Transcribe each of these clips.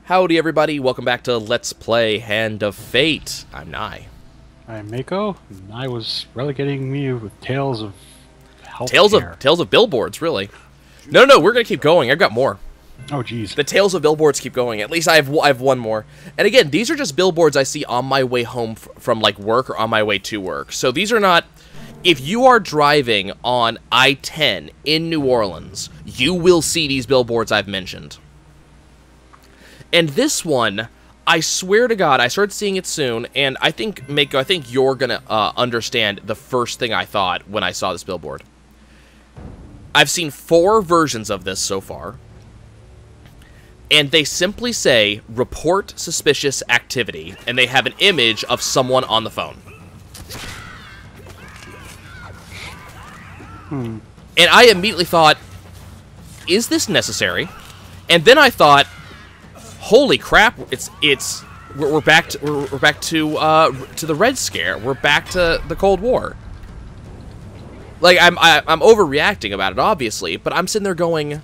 Howdy everybody, welcome back to Let's Play Hand of Fate. I'm Nye. I'm Mako, and I was relegating me with Tales of Tales of Billboards, really. No, we're gonna keep going. I've got more. Oh jeez. The Tales of Billboards keep going. At least I have one more. And again, these are just billboards I see on my way home from like work or on my way to work. So these are not... If you are driving on I-10 in New Orleans, you will see these billboards I've mentioned. And this one, I swear to God, I started seeing it soon, and I think, Mako, I think you're gonna understand the first thing I thought when I saw this billboard. I've seen 4 versions of this so far, and they simply say, report suspicious activity, and they have an image of someone on the phone. And I immediately thought, is this necessary? And then I thought, holy crap! We're back to the Red Scare. We're back to the Cold War. Like I'm overreacting about it, obviously, but I'm sitting there going,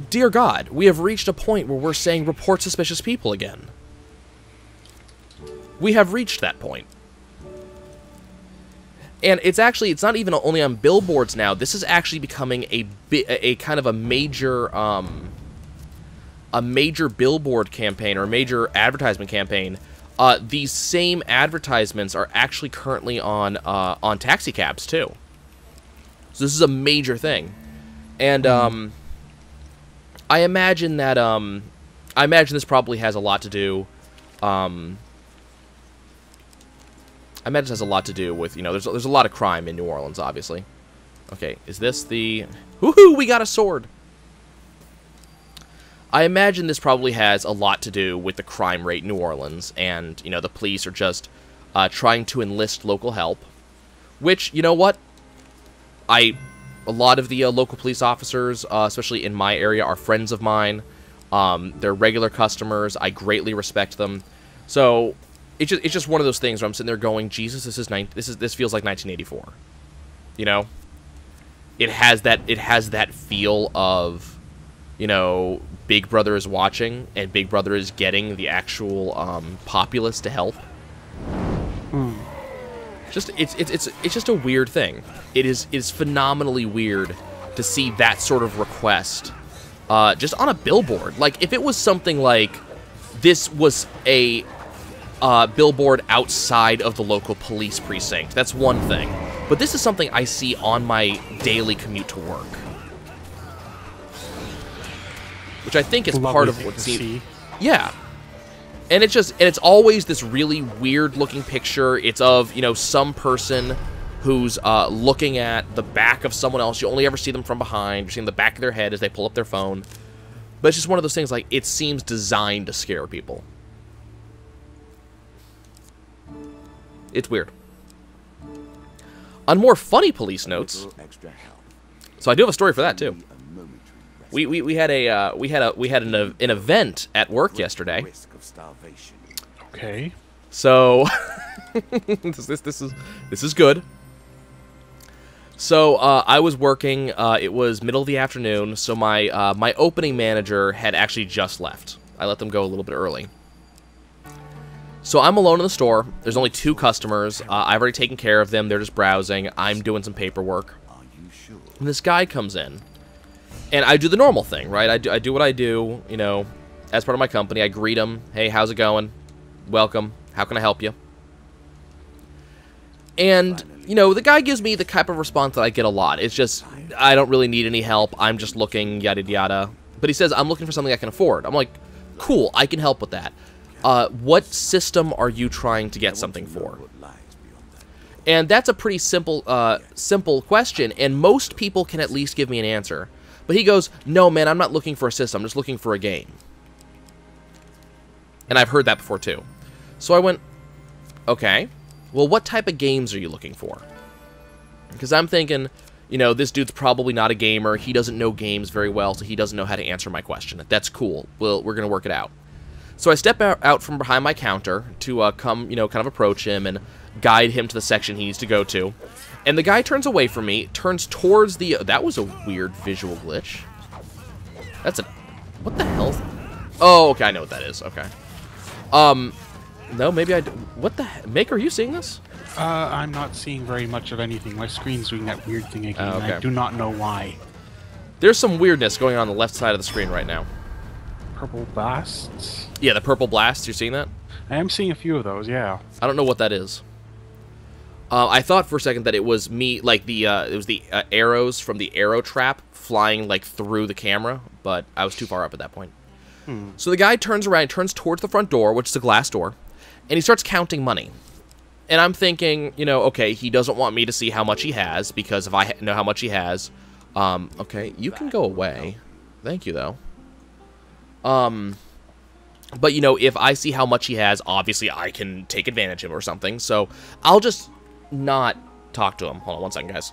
dear God, we have reached a point where we're saying report suspicious people again. We have reached that point. And it's not even only on billboards now. This is actually becoming a kind of a major billboard campaign or a major advertisement campaign. These same advertisements are actually currently on taxi cabs too. So this is a major thing, and I imagine that this probably has a lot to do. I imagine it has a lot to do with, you know, there's a lot of crime in New Orleans, obviously. Okay, is this the... Woohoo! We got a sword! I imagine this probably has a lot to do with the crime rate in New Orleans, and, you know, the police are just trying to enlist local help. Which, you know what? A lot of the local police officers, especially in my area, are friends of mine. They're regular customers. I greatly respect them. So... It's just one of those things where I'm sitting there going, Jesus, this feels like 1984. You know? It has that feel of, you know, Big Brother is watching and Big Brother is getting the actual populace to help. It's just a weird thing. It is phenomenally weird to see that sort of request just on a billboard. Like if it was something like this was a billboard outside of the local police precinct, that's one thing. But this is something I see on my daily commute to work, which I think is part of what seems. Yeah, and it's always this really weird looking picture. It's of, you know, some person who's looking at the back of someone else. You only ever see them from behind. You're seeing the back of their head as they pull up their phone. But it's just one of those things, like, it seems designed to scare people. It's weird. On more funny police notes, so I do have a story for that too. We had an event at work yesterday. Okay. So this is good. So I was working. It was middle of the afternoon. So my opening manager had actually just left. I let them go a little bit early. So I'm alone in the store. There's only 2 customers. I've already taken care of them. They're just browsing. I'm doing some paperwork. And this guy comes in. And I do the normal thing, right? I do what I do, you know, as part of my company. I greet him. Hey, how's it going? Welcome. How can I help you? And, you know, the guy gives me the type of response that I get a lot. It's just, I don't really need any help. I'm just looking, yada, yada. But he says, I'm looking for something I can afford. I'm like, cool, I can help with that. What system are you trying to get something for? And that's a pretty simple question, and most people can at least give me an answer. But he goes, no, man, I'm not looking for a system. I'm just looking for a game. And I've heard that before, too. So I went, okay, well, what type of games are you looking for? Because I'm thinking, you know, this dude's probably not a gamer. He doesn't know games very well, so he doesn't know how to answer my question. That's cool. We're going to work it out. So I step out from behind my counter to come, you know, kind of approach him and guide him to the section he needs to go to. And the guy turns away from me, turns towards the... That was a weird visual glitch. That's a... What the hell? Oh, okay, I know what that is. Okay. No, maybe I... What the heck? Maker, are you seeing this? I'm not seeing very much of anything. My screen's doing that weird thing again. Oh, okay. I do not know why. There's some weirdness going on the left side of the screen right now. Purple blasts? Yeah, the purple blasts. You're seeing that? I am seeing a few of those, yeah. I don't know what that is. I thought for a second that it was me, like it was the arrows from the arrow trap flying like through the camera, but I was too far up at that point. So the guy turns around, turns towards the front door, which is a glass door, and he starts counting money. And I'm thinking, you know, okay, he doesn't want me to see how much he has, because if I know how much he has, okay, you can go away. Thank you, though. But, you know, if I see how much he has, obviously I can take advantage of him or something. So I'll just not talk to him. Hold on one second, guys.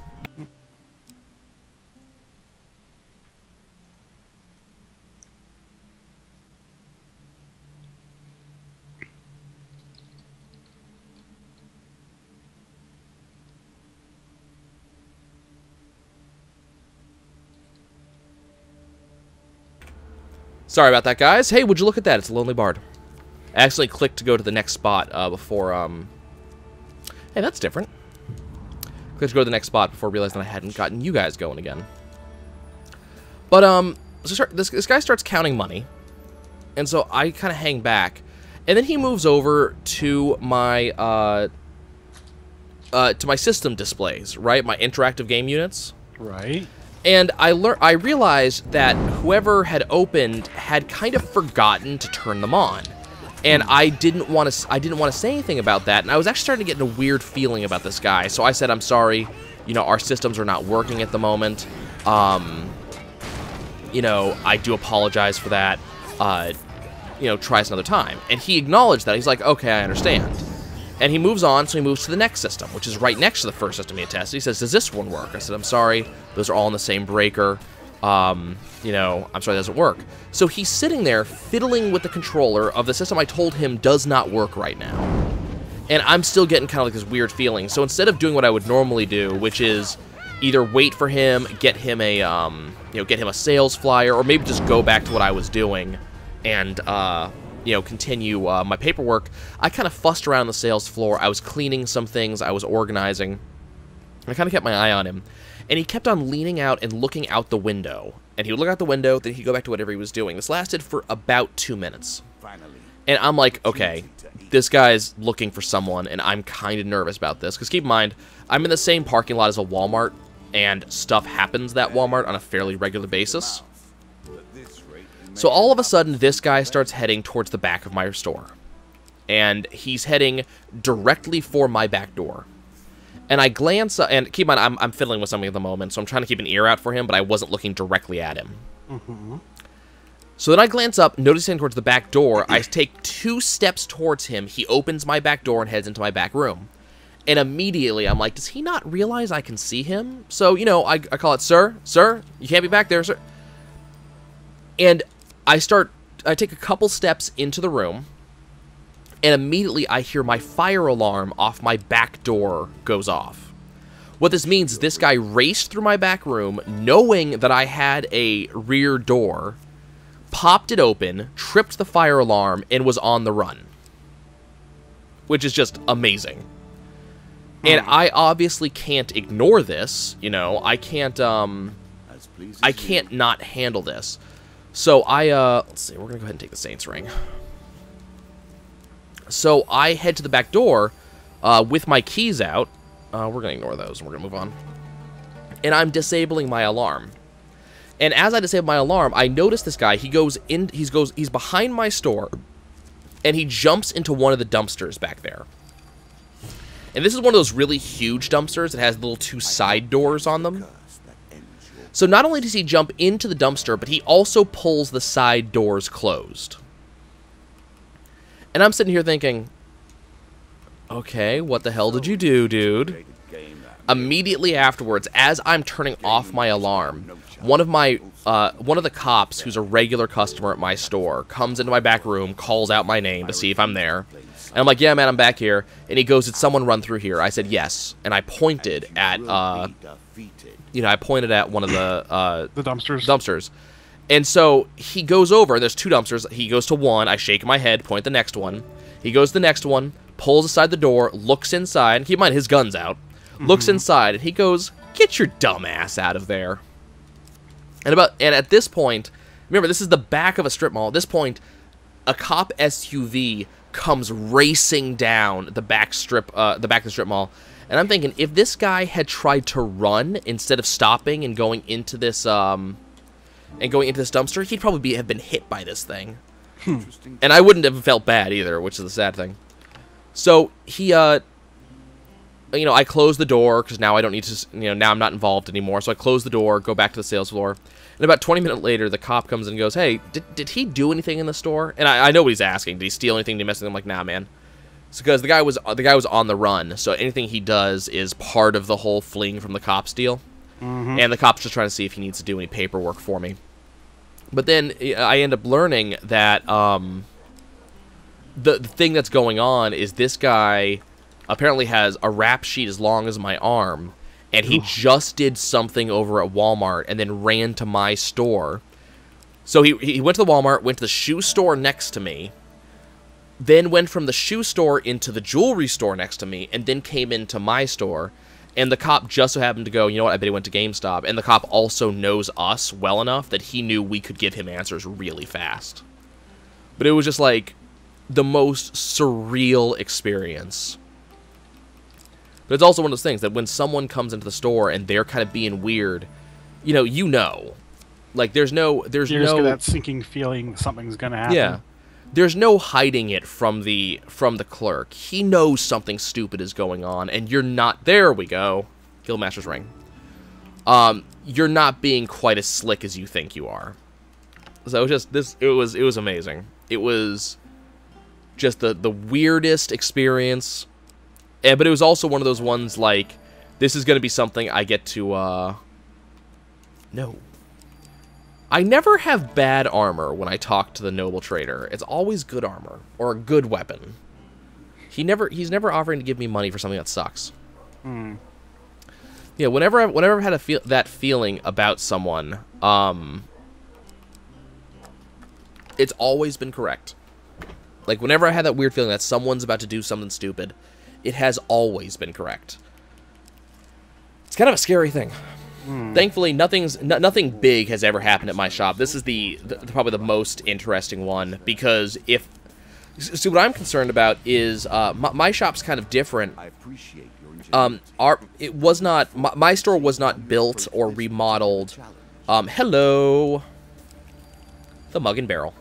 Sorry about that, guys. Hey, would you look at that? It's a Lonely Bard. I accidentally clicked to go to the next spot before, Hey, that's different. Clicked to go to the next spot before realizing I hadn't gotten you guys going again. But, so this guy starts counting money. And so I kind of hang back. And then he moves over to my, system displays, right? My interactive game units. Right. And I realized that whoever had opened had kind of forgotten to turn them on, and I didn't want to say anything about that. And I was actually starting to get a weird feeling about this guy. So I said, "I'm sorry, you know, our systems are not working at the moment. You know, I do apologize for that. You know, try us another time." And he acknowledged that. He's like, "Okay, I understand." And he moves on, so he moves to the next system, which is right next to the first system he had tested. He says, "Does this one work?" I said, "I'm sorry, those are all in the same breaker. You know, I'm sorry, that doesn't work." So he's sitting there fiddling with the controller of the system I told him does not work right now. And I'm still getting kind of like this weird feeling. So instead of doing what I would normally do, which is either wait for him, get him a, get him a sales flyer, or maybe just go back to what I was doing and, you know, continue my paperwork, I kind of fussed around the sales floor. I was cleaning some things. I was organizing. I kind of kept my eye on him. And he kept on leaning out and looking out the window. And he would look out the window, then he'd go back to whatever he was doing. This lasted for about 2 minutes. And I'm like, okay, this guy's looking for someone, and I'm kind of nervous about this. Because keep in mind, I'm in the same parking lot as a Walmart, and stuff happens at Walmart on a fairly regular basis. So all of a sudden, this guy starts heading towards the back of my store. And he's heading directly for my back door. And I glance, and keep in mind, I'm fiddling with something at the moment, so I'm trying to keep an ear out for him, but I wasn't looking directly at him. So then I glance up, noticing towards the back door. I take 2 steps towards him. He opens my back door and heads into my back room. And immediately, I'm like, does he not realize I can see him? So, you know, I call it, "Sir, sir, you can't be back there, sir." And I take a couple steps into the room, and immediately I hear my fire alarm off my back door goes off. What this means is this guy raced through my back room, knowing that I had a rear door, popped it open, tripped the fire alarm, and was on the run. Which is just amazing. And I obviously can't ignore this, you know, I can't not handle this. So let's see, we're gonna go ahead and take the Saints ring. So I head to the back door with my keys out. We're gonna ignore those and we're gonna move on. And I'm disabling my alarm. And as I disable my alarm, I notice this guy. He's behind my store, and he jumps into one of the dumpsters back there. And this is one of those really huge dumpsters that has little 2 side doors on them. So not only does he jump into the dumpster, but he also pulls the side doors closed. And I'm sitting here thinking, okay, what the hell did you do, dude? Immediately afterwards, as I'm turning off my alarm, one of the cops, who's a regular customer at my store, comes into my back room, calls out my name to see if I'm there. And I'm like, "Yeah, man, I'm back here." And he goes, "Did someone run through here?" I said, "Yes." And I pointed at, one of the The dumpsters. And so he goes over, and there's 2 dumpsters. He goes to one. I shake my head, point the next one. He goes to the next one, pulls aside the door, looks inside. Keep in mind, his gun's out. Looks inside, and he goes, "Get your dumb ass out of there." And at this point, remember, this is the back of a strip mall. At this point, a cop SUV comes racing down the back of the strip mall. And I'm thinking, if this guy had tried to run instead of stopping and going into this dumpster, he'd probably have been hit by this thing. And I wouldn't have felt bad either, which is the sad thing. So he, I close the door because now I don't need to, now I'm not involved anymore. So I close the door, go back to the sales floor. And about 20 minutes later, the cop comes and goes, "Hey, did he do anything in the store?" And I know what he's asking. Did he steal anything? Did he mess with him? I'm like, "Nah, man." It's because the guy was on the run. So anything he does is part of the whole fleeing from the cops deal. And the cop's just trying to see if he needs to do any paperwork for me. But then I end up learning that the thing that's going on is this guy apparently has a rap sheet as long as my arm, and he just did something over at Walmart and then ran to my store. So he went to the Walmart, went to the shoe store next to me, then went from the shoe store into the jewelry store next to me, and then came into my store. And the cop just so happened to go, "You know what, I bet he went to GameStop." And the cop also knows us well enough that he knew we could give him answers really fast. But it was just like the most surreal experience. But it's also one of those things that when someone comes into the store and they're kind of being weird, like there's no that sinking feeling something's gonna happen. Yeah. There's no hiding it from the clerk. He knows something stupid is going on, and you're not. There we go, Guildmaster's ring. You're not being quite as slick as you think you are. So it was amazing. It was just the weirdest experience, but it was also one of those ones like, this is going to be something I get to. No. I never have bad armor when I talk to the noble trader. It's always good armor or a good weapon. He's never offering to give me money for something that sucks. Yeah, whenever I've had that feeling about someone, it's always been correct. Like whenever I had that weird feeling that someone's about to do something stupid, it has always been correct. It's kind of a scary thing. Thankfully, nothing big has ever happened at my shop. This is probably the most interesting one, because see, what I'm concerned about is my shop's kind of different. I appreciate your My store was not built or remodeled. Hello, the Mug and Barrel.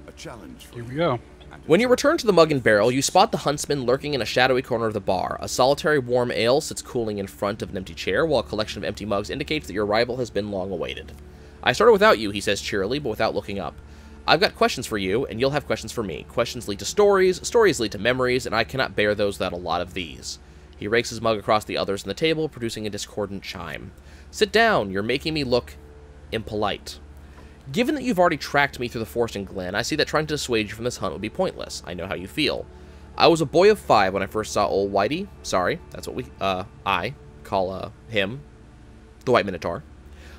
a challenge. Here we go. When you return to the Mug and Barrel, you spot the huntsman lurking in a shadowy corner of the bar. A solitary warm ale sits cooling in front of an empty chair, while a collection of empty mugs indicates that your arrival has been long awaited. "I started without you," he says cheerily, but without looking up. "I've got questions for you, and you'll have questions for me. Questions lead to stories, stories lead to memories, and I cannot bear those without a lot of these." He rakes his mug across the others on the table, producing a discordant chime. "Sit down, you're making me look impolite. Given that you've already tracked me through the forest and glen, I see that trying to dissuade you from this hunt would be pointless. I know how you feel. I was a boy of 5 when I first saw old Whitey. Sorry, that's what I call, him. The White Minotaur.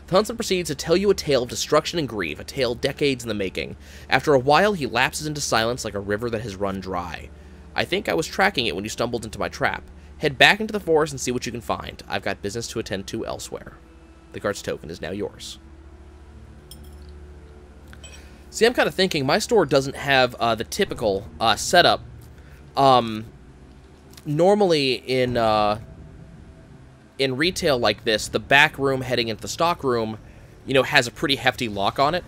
The huntsman proceeds to tell you a tale of destruction and grief, a tale decades in the making. After a while, he lapses into silence like a river that has run dry. I think I was tracking it when you stumbled into my trap. Head back into the forest and see what you can find. I've got business to attend to elsewhere. The guard's token is now yours." See, I'm kind of thinking my store doesn't have the typical setup. Normally in retail like this, the back room heading into the stock room, has a pretty hefty lock on it.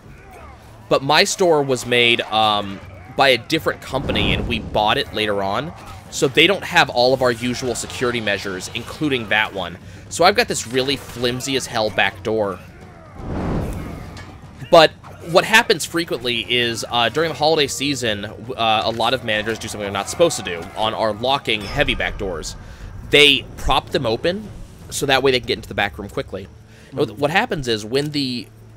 But my store was made by a different company, and we bought it later on. So they don't have all of our usual security measures, including that one. So I've got this really flimsy as hell back door. But what happens frequently is during the holiday season, a lot of managers do something they're not supposed to do on our locking heavy back doors. They prop them open so that way they can get into the back room quickly. What happens is when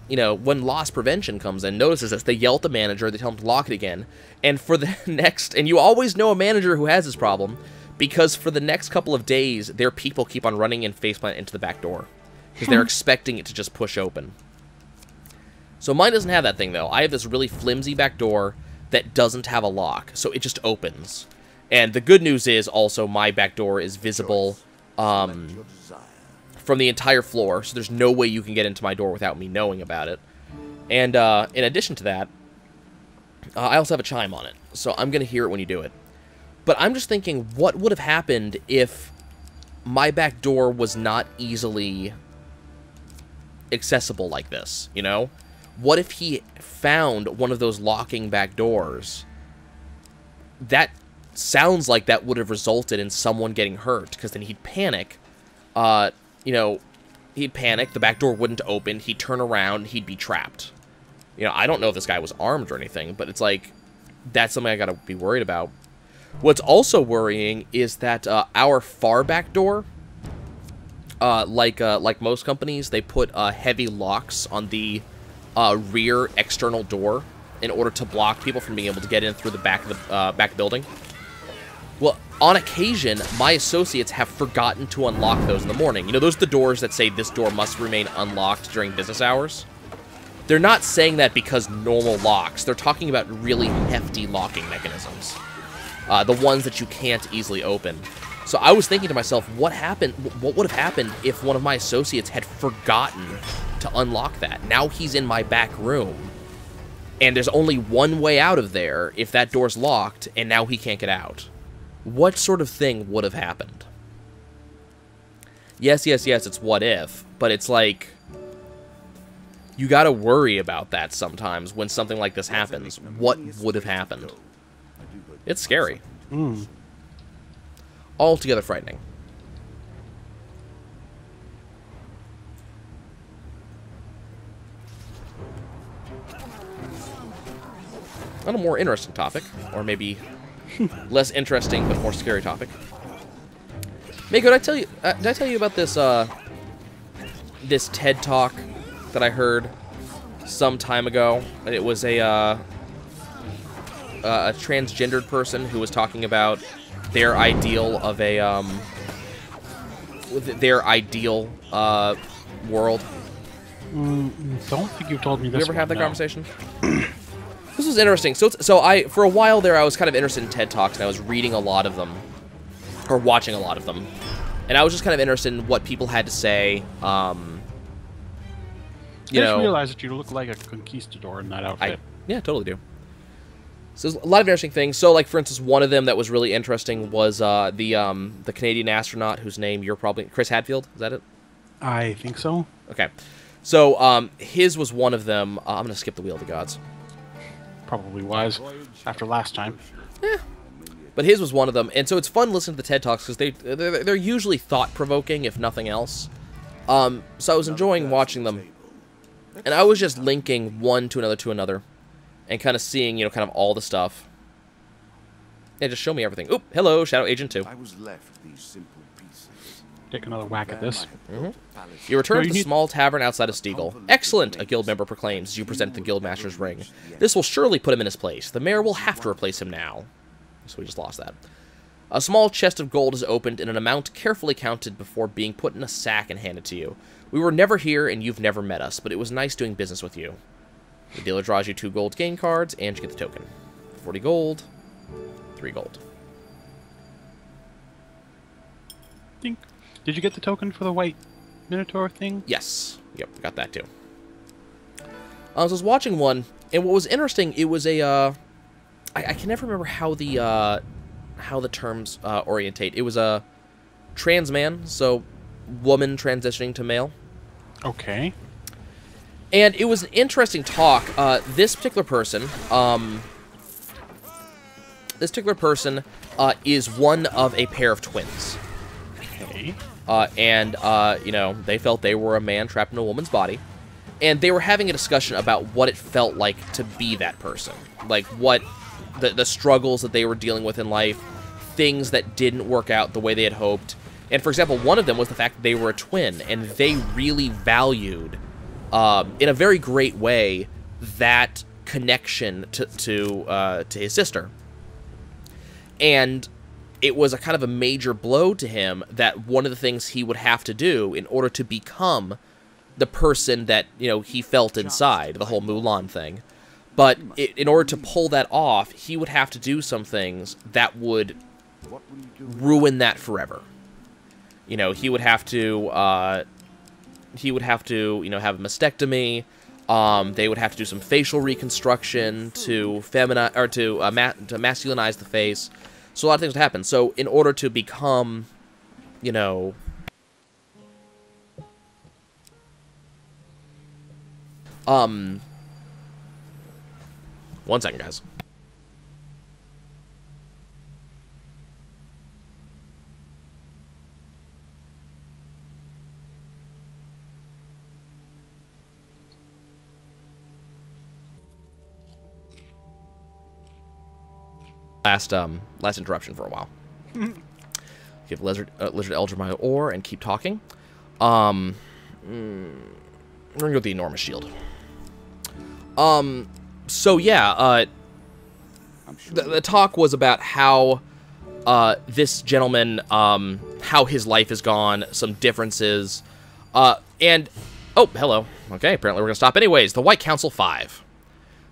when loss prevention comes in, notices this, they yell at the manager, they tell them to lock it again, and for the next, and you always know a manager who has this problem, because for the next couple of days, their people keep on running and faceplant into the back door, because they're expecting it to just push open. So mine doesn't have that thing, though. I have this really flimsy back door that doesn't have a lock, so it just opens. And the good news is, also, my back door is visible from the entire floor, so there's no way you can get into my door without me knowing about it. And in addition to that, I also have a chime on it, so I'm going to hear it when you do it. But I'm just thinking, what would have happened if my back door was not easily accessible like this, you know? What if he found one of those locking back doors? That sounds like that would have resulted in someone getting hurt, because then he'd panic. You know, he'd panic, the back door wouldn't open, he'd turn around, he'd be trapped. You know, I don't know if this guy was armed or anything, but it's like, that's something I gotta be worried about. What's also worrying is that our far back door, like most companies, they put heavy locks on the rear external door in order to block people from being able to get in through the back of the back building. Well, on occasion, my associates have forgotten to unlock those in the morning. You know, those are the doors that say this door must remain unlocked during business hours. They're not saying that because normal locks. They're talking about really hefty locking mechanisms. The ones that you can't easily open. So I was thinking to myself, what would have happened if one of my associates had forgotten to unlock that? Now he's in my back room, and there's only one way out of there if that door's locked, and now he can't get out. What sort of thing would have happened? Yes, it's what if, but it's like, you gotta worry about that sometimes when something like this happens. What would have happened? It's scary. Altogether frightening. On a more interesting topic, or maybe less interesting but more scary topic. Mako, did I tell you about this this TED Talk that I heard some time ago? It was a transgendered person who was talking about their ideal of a world. Don't think you've told me this. You ever have that no. conversation? This was interesting. So for a while there, I was kind of interested in TED Talks, and I was reading a lot of them, or watching a lot of them, and I was just kind of interested in what people had to say. I just realized that you look like a conquistador in that outfit. Yeah, totally do. So there's a lot of interesting things. So, like, for instance, one of them that was really interesting was the Canadian astronaut whose name you're probably... Chris Hadfield, is that it? I think so. Okay. So, his was one of them. I'm going to skip the Wheel of the Gods. Probably was, after last time. Yeah. But his was one of them. And so it's fun listening to the TED Talks because they're usually thought-provoking, if nothing else. So I was enjoying watching them. And I was just linking one to another. And kind of seeing, you know, kind of all the stuff. Yeah, just show me everything. Oop, hello, Shadow Agent 2. I was left these simple pieces. Take another whack at this. You return to the small tavern outside of Stiegel. Excellent, a guild member proclaims as you present the guildmaster's ring. This will surely put him in his place. The mayor will have to replace him now. So we just lost that. A small chest of gold is opened in an amount carefully counted before being put in a sack and handed to you. We were never here and you've never met us, but it was nice doing business with you. The dealer draws you 2 gold gain cards, and you get the token. 40 gold, 3 gold. Dink. Did you get the token for the white Minotaur thing? Yes. Yep, got that too. So I was watching one, and what was interesting, it was a, I can never remember how the terms orientate. It was a trans man, so woman transitioning to male. Okay. And it was an interesting talk. This particular person is one of a pair of twins. Okay. You know, they felt they were a man trapped in a woman's body. And they were having a discussion about what it felt like to be that person. Like, what the struggles that they were dealing with in life, things that didn't work out the way they had hoped. And, for example, one of them was the fact that they were a twin, and they really valued... in a very great way, that connection to his sister. And it was a kind of a major blow to him that one of the things he would have to do in order to become the person that, you know, he felt inside, the whole Mulan thing. But in order to pull that off, he would have to do some things that would ruin that forever. You know, he would have to, you know, have a mastectomy. They would have to do some facial reconstruction to feminize, or to masculinize the face. So a lot of things would happen. So in order to become, you know, one second, guys. Last interruption for a while. Give Lizard Elder my ore and keep talking. We're gonna go with the enormous shield. So yeah, the talk was about how this gentleman, how his life is gone, some differences, and oh, hello. Okay, apparently we're gonna stop anyways. The White Council 5.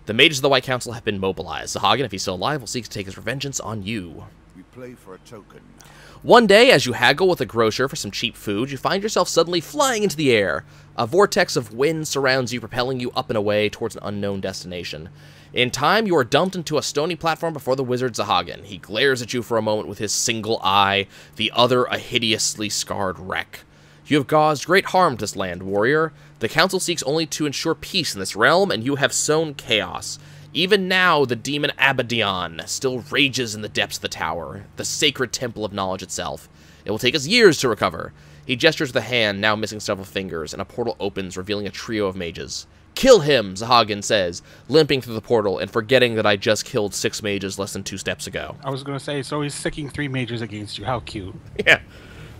The mages of the White Council have been mobilized. Sahagin, if he's still alive, will seek to take his vengeance on you. We play for a token now. One day, as you haggle with a grocer for some cheap food, you find yourself suddenly flying into the air. A vortex of wind surrounds you, propelling you up and away towards an unknown destination. In time, you are dumped into a stony platform before the wizard Sahagin. He glares at you for a moment with his single eye, the other a hideously scarred wreck. You have caused great harm to this land, warrior. The council seeks only to ensure peace in this realm, and you have sown chaos. Even now, the demon Abaddon still rages in the depths of the tower, the sacred temple of knowledge itself. It will take us years to recover. He gestures with a hand, now missing several fingers, and a portal opens, revealing a trio of mages. Kill him, Sahagin says, limping through the portal and forgetting that I just killed 6 mages less than 2 steps ago. I was going to say, so he's sicking 3 mages against you. How cute. Yeah,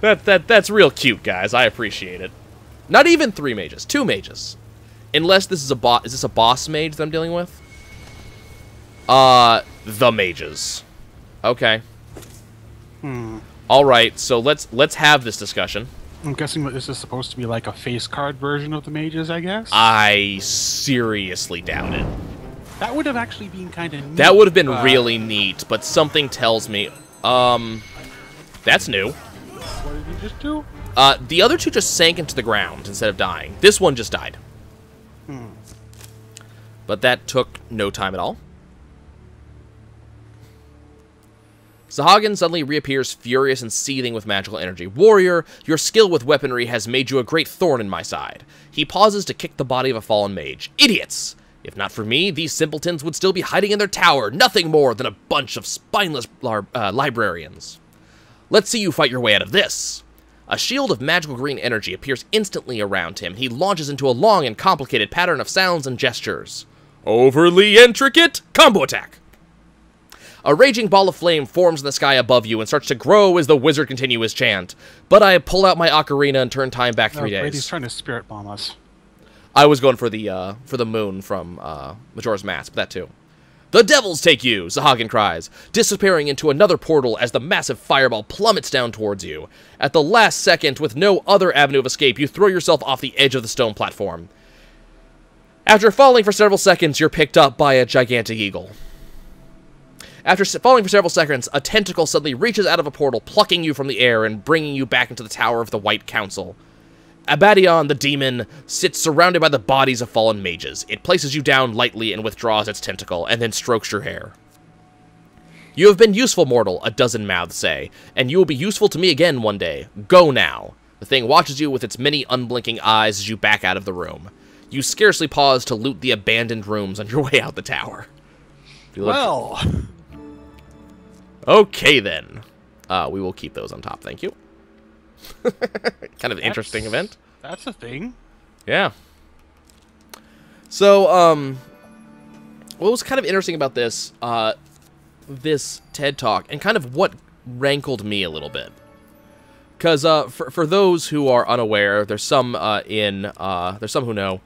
that's real cute, guys. I appreciate it. Not even 3 mages, 2 mages. Unless this is a boss. Is this a boss mage that I'm dealing with? The mages. Okay. Alright, so let's have this discussion. I'm guessing that this is supposed to be like a face card version of the mages, I guess? I seriously doubt it. That would have actually been kind of neat. That would have been really neat, but something tells me... That's new. What did he just do? The other 2 just sank into the ground instead of dying. This one just died. But that took no time at all. Sahagin suddenly reappears furious and seething with magical energy. Warrior, your skill with weaponry has made you a great thorn in my side. He pauses to kick the body of a fallen mage. Idiots! If not for me, these simpletons would still be hiding in their tower, nothing more than a bunch of spineless librarians. Let's see you fight your way out of this. A shield of magical green energy appears instantly around him. He launches into a long and complicated pattern of sounds and gestures. Overly intricate combo attack. A raging ball of flame forms in the sky above you and starts to grow as the wizard continues his chant. But I pull out my ocarina and turn time back 3 days. He's trying to spirit bomb us. I was going for the moon from Majora's Mask, but that too. The devils take you, Sahagin cries, disappearing into another portal as the massive fireball plummets down towards you. At the last second, with no other avenue of escape, you throw yourself off the edge of the stone platform. After falling for several seconds, you're picked up by a gigantic eagle. After falling for several seconds, a tentacle suddenly reaches out of a portal, plucking you from the air and bringing you back into the Tower of the White Council. Abaddon, the demon, sits surrounded by the bodies of fallen mages. It places you down lightly and withdraws its tentacle, and then strokes your hair. You have been useful, mortal, a dozen mouths say, and you will be useful to me again one day. Go now. The thing watches you with its many unblinking eyes as you back out of the room. You scarcely pause to loot the abandoned rooms on your way out the tower. Well... Okay, then. We will keep those on top, thank you. Kind of interesting event. That's a thing. Yeah. So, what was kind of interesting about this, this TED Talk, and kind of what rankled me a little bit. Because, for those who are unaware, there's some, there's some who know,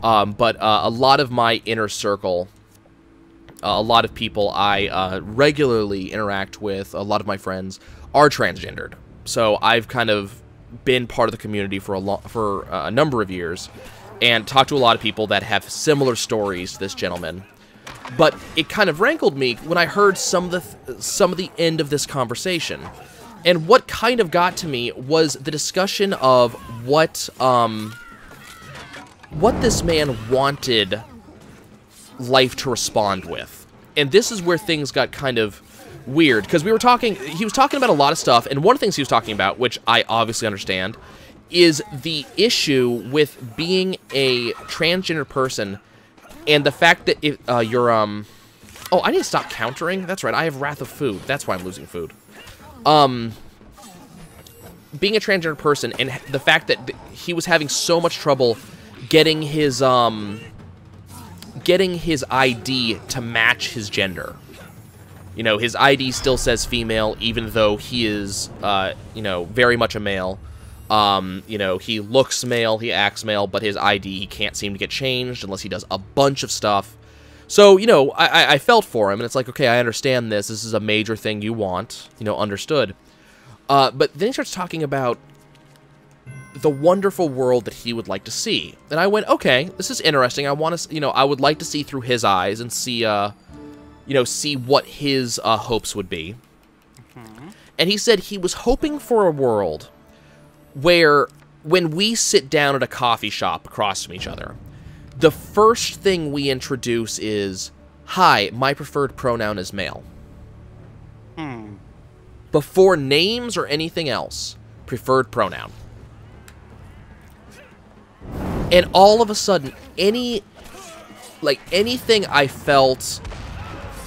but a lot of my inner circle... a lot of people I regularly interact with, a lot of my friends, are transgendered. So I've kind of been part of the community for a number of years, and talked to a lot of people that have similar stories to this gentleman. But it kind of rankled me when I heard some of the end of this conversation. And what kind of got to me was the discussion of what this man wanted life to respond with. And this is where things got kind of weird, because he was talking about a lot of stuff, and one of the things he was talking about, which I obviously understand, is the issue with being a transgender person, and the fact that if you're oh, I need to stop countering. That's right, I have Wrath of Food. That's why I'm losing food. Being a transgender person, and the fact that he was having so much trouble getting his ID to match his gender. You know, his ID still says female, even though he is, you know, very much a male. You know, he looks male, he acts male, but his ID, he can't seem to get changed unless he does a bunch of stuff. So, you know, I felt for him, and it's like, okay, I understand this. This is a major thing you want, you know, understood. But then he starts talking about the wonderful world that he would like to see. And I went, okay, this is interesting. I want to, you know, I would like to see through his eyes and see, you know, see what his hopes would be. Mm-hmm. And he said he was hoping for a world where when we sit down at a coffee shop across from each other, the first thing we introduce is, hi, my preferred pronoun is male. Before names or anything else, preferred pronoun. And all of a sudden, anything I felt,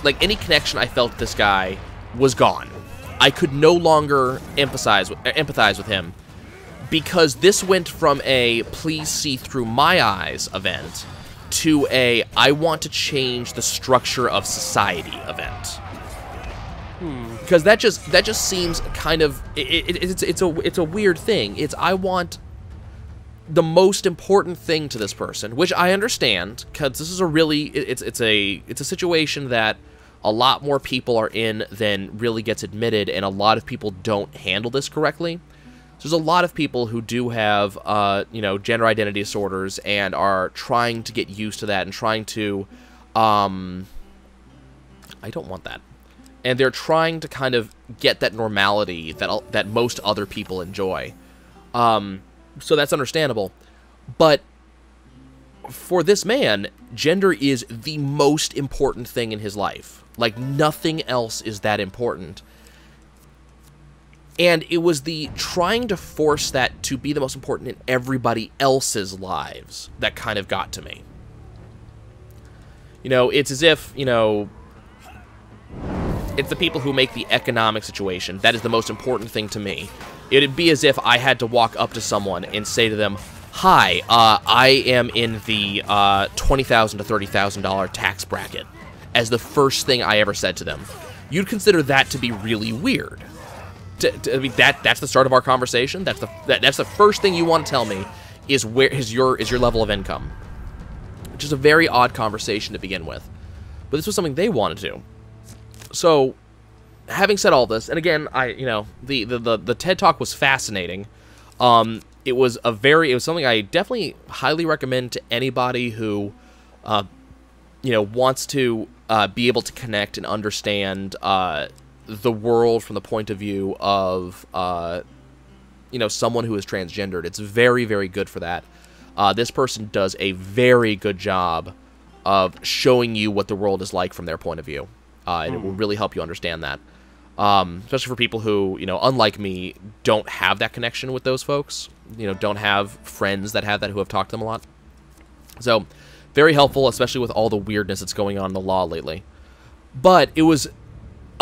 like any connection I felt with this guy was gone. I could no longer empathize with him, because this went from a please see through my eyes event to a I want to change the structure of society event. Because that just seems kind of it's a weird thing. I want the most important thing to this person, which I understand, because this is a really it's a situation that a lot more people are in than really gets admitted, and a lot of people don't handle this correctly. So there's a lot of people who do have you know, gender identity disorders and are trying to get used to that and trying to I don't want that. And they're trying to kind of get that normality that most other people enjoy. So that's understandable. But for this man, gender is the most important thing in his life. Like, nothing else is that important. And it was the trying to force that to be the most important in everybody else's lives that kind of got to me. You know, it's as if, you know, it's the people who make the economic situation. That is the most important thing to me. It'd be as if I had to walk up to someone and say to them, hi, I am in the $20,000 to $30,000 tax bracket, as the first thing I ever said to them. You'd consider that to be really weird. I mean, that's the start of our conversation. That's the first thing you want to tell me is where is your level of income, which is a very odd conversation to begin with. But this was something they wanted to. So, having said all this, and again, you know, the TED Talk was fascinating. It was something I definitely highly recommend to anybody who, you know, wants to be able to connect and understand the world from the point of view of, you know, someone who is transgendered. It's very, very good for that. This person does a very good job of showing you what the world is like from their point of view. And it will really help you understand that. Especially for people who, you know, unlike me, don't have that connection with those folks. You know, don't have friends that have that who have talked to them a lot. So, very helpful, especially with all the weirdness that's going on in the law lately. But it was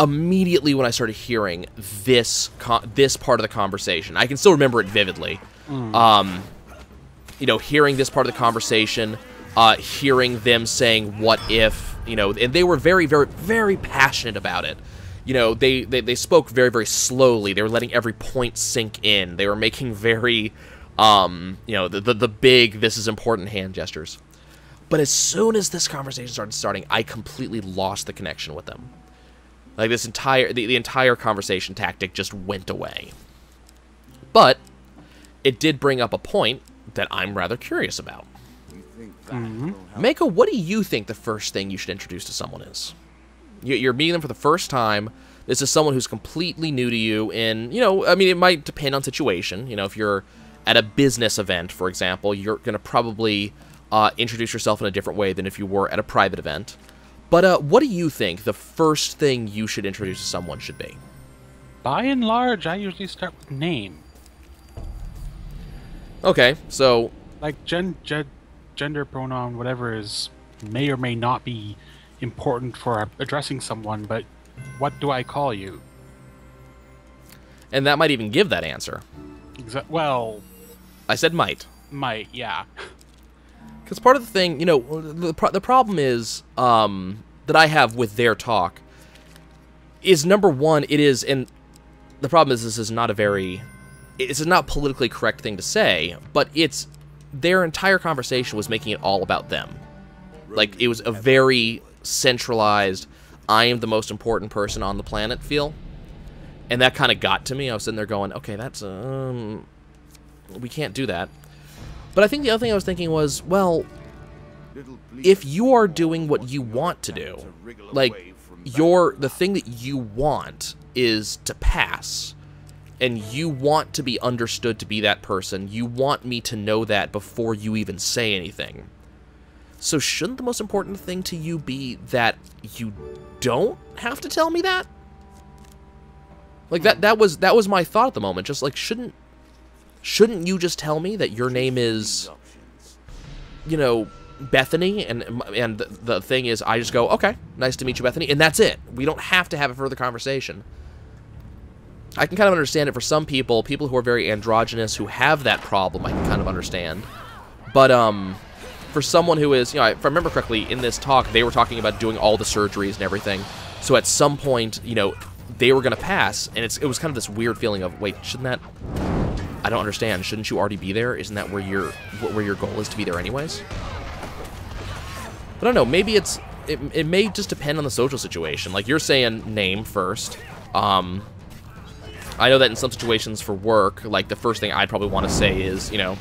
immediately when I started hearing this part of the conversation. I can still remember it vividly. You know, hearing this part of the conversation, hearing them saying, what if, you know, and they were very, very, very passionate about it. You know, they spoke very, very slowly. They were letting every point sink in. They were making very, you know, the big, this is important hand gestures. But as soon as this conversation started, I completely lost the connection with them. Like, the entire conversation tactic just went away. But it did bring up a point that I'm rather curious about. You think that will help? Mako, what do you think the first thing you should introduce to someone is? You're meeting them for the first time. This is someone who's completely new to you, and, you know, I mean, it might depend on situation. You know, if you're at a business event, for example, you're going to probably introduce yourself in a different way than if you were at a private event. But what do you think the first thing you should introduce to someone should be? By and large, I usually start with name. Okay, so... Like, gender pronoun, whatever is, may or may not be important for addressing someone, but what do I call you? And that might even give that answer. Well... I said might. Might, yeah. Because part of the thing, you know, the problem is that I have with their talk is, number one, it is, and the problem is this is not a very, it's not politically correct thing to say, but it's, their entire conversation was making it all about them. Like, it was a very centralized, I am the most important person on the planet feel. And that kind of got to me. I was sitting there going, okay, that's, we can't do that. But I think the other thing I was thinking was, well, if you are doing what you want to do, like, the thing that you want is to pass, and you want to be understood to be that person, you want me to know that before you even say anything. So shouldn't the most important thing to you be that you don't have to tell me that? Like, that was my thought at the moment. Just like, shouldn't you just tell me that your name is, you know, Bethany, and the thing is, I just go, okay, nice to meet you, Bethany, and that's it. We don't have to have a further conversation. I can kind of understand it for some people who are very androgynous, who have that problem, I can kind of understand. But, for someone who is, you know, if I remember correctly, in this talk, they were talking about doing all the surgeries and everything. So at some point, you know, they were going to pass, and it was kind of this weird feeling of, wait, shouldn't that... I don't understand. Shouldn't you already be there? Isn't that where your goal is to be there anyways? But I don't know. Maybe it may just depend on the social situation. Like, you're saying name first. I know that in some situations for work, like, the first thing I'd probably want to say is, you know,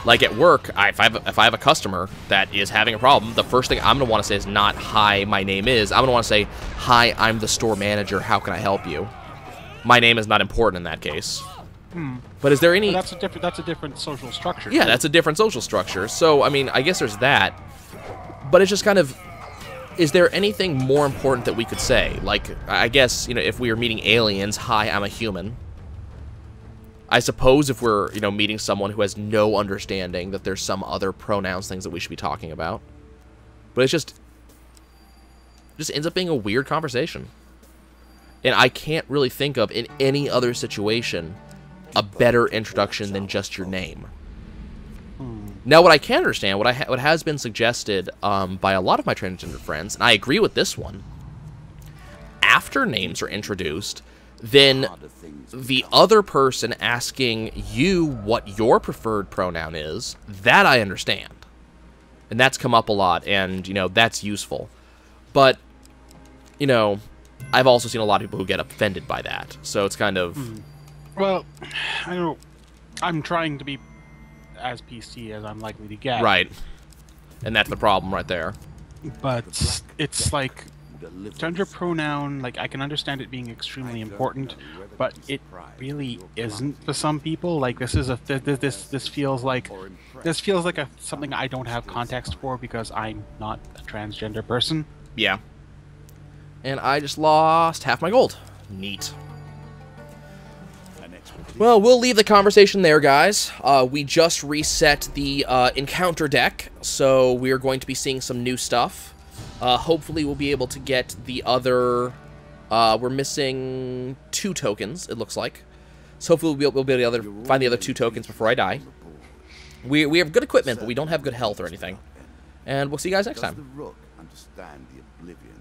like at work, if I have a customer that is having a problem, the first thing I'm going to want to say is not, hi, my name is. I'm going to want to say, hi, I'm the store manager. How can I help you? My name is not important in that case. But is there any... But that's a different social structure. Yeah, that's a different social structure. So, I mean, I guess there's that. But it's just kind of... Is there anything more important that we could say? Like, I guess, you know, if we were meeting aliens, hi, I'm a human. I suppose if we're, you know, meeting someone who has no understanding that there's some other pronouns, things that we should be talking about. But it's just ends up being a weird conversation. And I can't really think of, in any other situation, a better introduction than just your name. Now, what I can understand, what has been suggested by a lot of my transgender friends, and I agree with this one, after names are introduced, then the other person asking you what your preferred pronoun is, that I understand. And that's come up a lot, and, you know, that's useful. But, you know, I've also seen a lot of people who get offended by that, so it's kind of... Well, I don't know. I'm trying to be as PC as I'm likely to get. Right. And that's the problem right there. But it's like, gender pronoun, like, I can understand it being extremely important, but it really isn't for some people. Like, this is this feels like something I don't have context for because I'm not a transgender person. Yeah. And I just lost half my gold. Neat. Well, we'll leave the conversation there, guys. We just reset the encounter deck, so we're going to be seeing some new stuff. Hopefully we'll be able to get the other... we're missing 2 tokens, it looks like. So hopefully we'll be able to find the other 2 tokens before I die. We have good equipment, but we don't have good health or anything. And we'll see you guys next time. Does the Rook understand the Oblivion